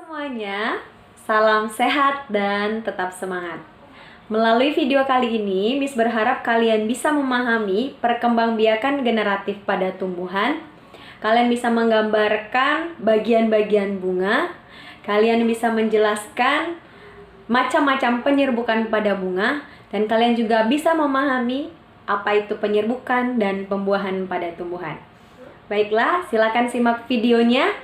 semuanya, salam sehat dan tetap semangat. Melalui video kali ini, Miss berharap kalian bisa memahami perkembangbiakan generatif pada tumbuhan. Kalian bisa menggambarkan bagian-bagian bunga. Kalian bisa menjelaskan macam-macam penyerbukan pada bunga. Dan kalian juga bisa memahami apa itu penyerbukan dan pembuahan pada tumbuhan. Baiklah, silakan simak videonya.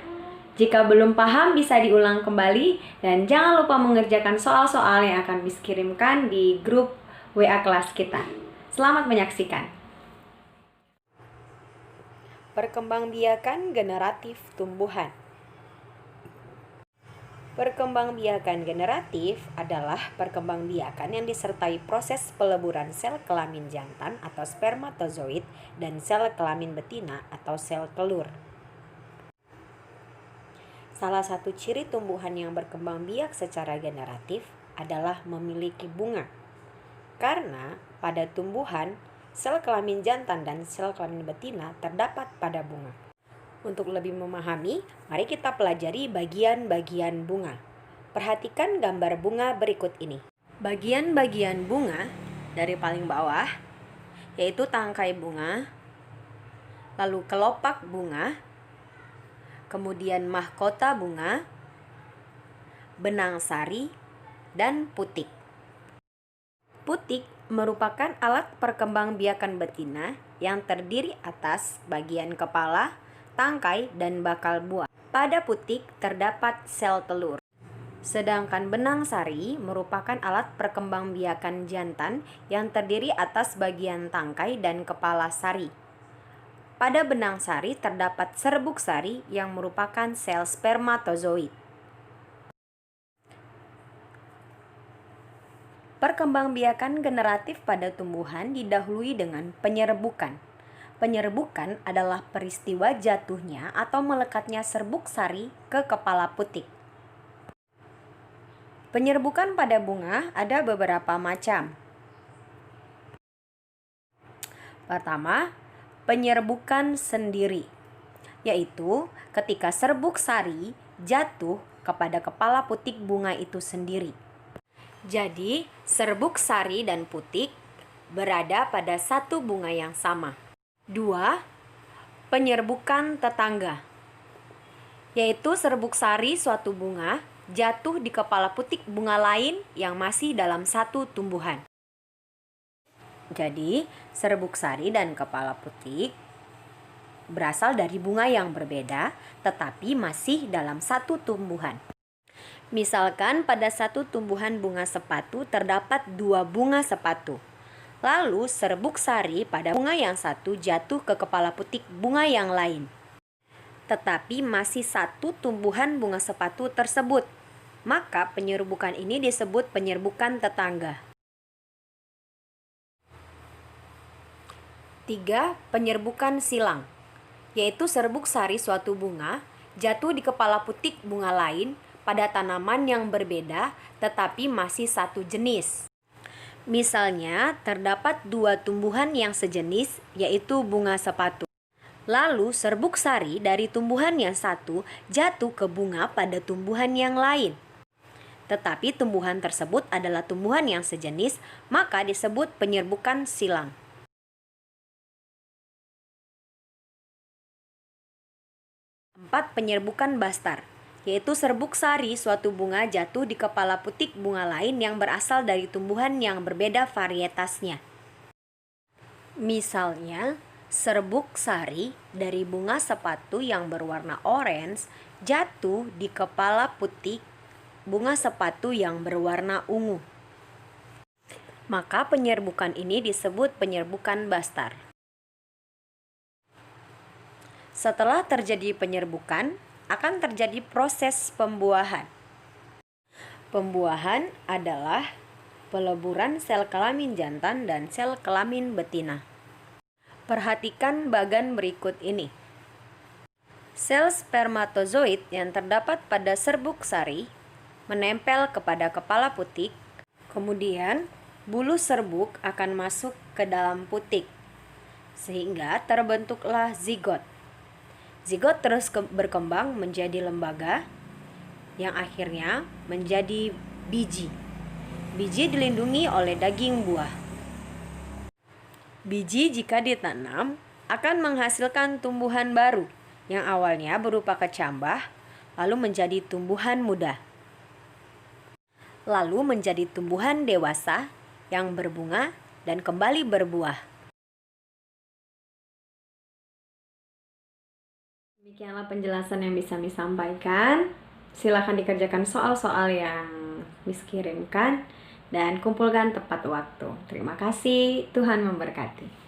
Jika belum paham bisa diulang kembali dan jangan lupa mengerjakan soal-soal yang akan Miss kirimkan di grup WA kelas kita. Selamat menyaksikan. Perkembangbiakan generatif tumbuhan. Perkembangbiakan generatif adalah perkembangbiakan yang disertai proses peleburan sel kelamin jantan atau spermatozoid dan sel kelamin betina atau sel telur. Salah satu ciri tumbuhan yang berkembang biak secara generatif adalah memiliki bunga. Karena pada tumbuhan, sel kelamin jantan dan sel kelamin betina terdapat pada bunga. Untuk lebih memahami, mari kita pelajari bagian-bagian bunga. Perhatikan gambar bunga berikut ini. Bagian-bagian bunga dari paling bawah, yaitu tangkai bunga, lalu kelopak bunga, kemudian mahkota bunga, benang sari, dan putik. Putik merupakan alat perkembangbiakan betina yang terdiri atas bagian kepala, tangkai, dan bakal buah. Pada putik terdapat sel telur. Sedangkan benang sari merupakan alat perkembangbiakan jantan yang terdiri atas bagian tangkai dan kepala sari. Pada benang sari terdapat serbuk sari yang merupakan sel spermatozoid. Perkembangbiakan generatif pada tumbuhan didahului dengan penyerbukan. Penyerbukan adalah peristiwa jatuhnya atau melekatnya serbuk sari ke kepala putik. Penyerbukan pada bunga ada beberapa macam. Pertama, penyerbukan sendiri, yaitu ketika serbuk sari jatuh kepada kepala putik bunga itu sendiri. Jadi, serbuk sari dan putik berada pada satu bunga yang sama. 2. Penyerbukan tetangga, yaitu serbuk sari suatu bunga jatuh di kepala putik bunga lain yang masih dalam satu tumbuhan. Jadi, serbuk sari dan kepala putik berasal dari bunga yang berbeda, tetapi masih dalam satu tumbuhan. Misalkan pada satu tumbuhan bunga sepatu terdapat 2 bunga sepatu. Lalu serbuk sari pada bunga yang satu jatuh ke kepala putik bunga yang lain. Tetapi masih satu tumbuhan bunga sepatu tersebut. Maka penyerbukan ini disebut penyerbukan tetangga. 3. Penyerbukan silang, yaitu serbuk sari suatu bunga jatuh di kepala putik bunga lain pada tanaman yang berbeda tetapi masih satu jenis. Misalnya, terdapat 2 tumbuhan yang sejenis, yaitu bunga sepatu. Lalu serbuk sari dari tumbuhan yang satu jatuh ke bunga pada tumbuhan yang lain. Tetapi tumbuhan tersebut adalah tumbuhan yang sejenis, maka disebut penyerbukan silang. 4. Penyerbukan bastar, yaitu serbuk sari suatu bunga jatuh di kepala putik bunga lain yang berasal dari tumbuhan yang berbeda varietasnya. Misalnya, serbuk sari dari bunga sepatu yang berwarna orange jatuh di kepala putik bunga sepatu yang berwarna ungu. Maka penyerbukan ini disebut penyerbukan bastar. Setelah terjadi penyerbukan, akan terjadi proses pembuahan. Pembuahan adalah peleburan sel kelamin jantan dan sel kelamin betina. Perhatikan bagan berikut ini. Sel spermatozoid yang terdapat pada serbuk sari menempel kepada kepala putik, kemudian bulu serbuk akan masuk ke dalam putik, sehingga terbentuklah zigot. Zigot terus berkembang menjadi lembaga, yang akhirnya menjadi biji. Biji dilindungi oleh daging buah. Biji jika ditanam akan menghasilkan tumbuhan baru yang awalnya berupa kecambah, lalu menjadi tumbuhan muda, lalu menjadi tumbuhan dewasa yang berbunga dan kembali berbuah. Demikianlah penjelasan yang bisa disampaikan. Silakan dikerjakan soal-soal yang Miss kirimkan dan kumpulkan tepat waktu. Terima kasih, Tuhan memberkati.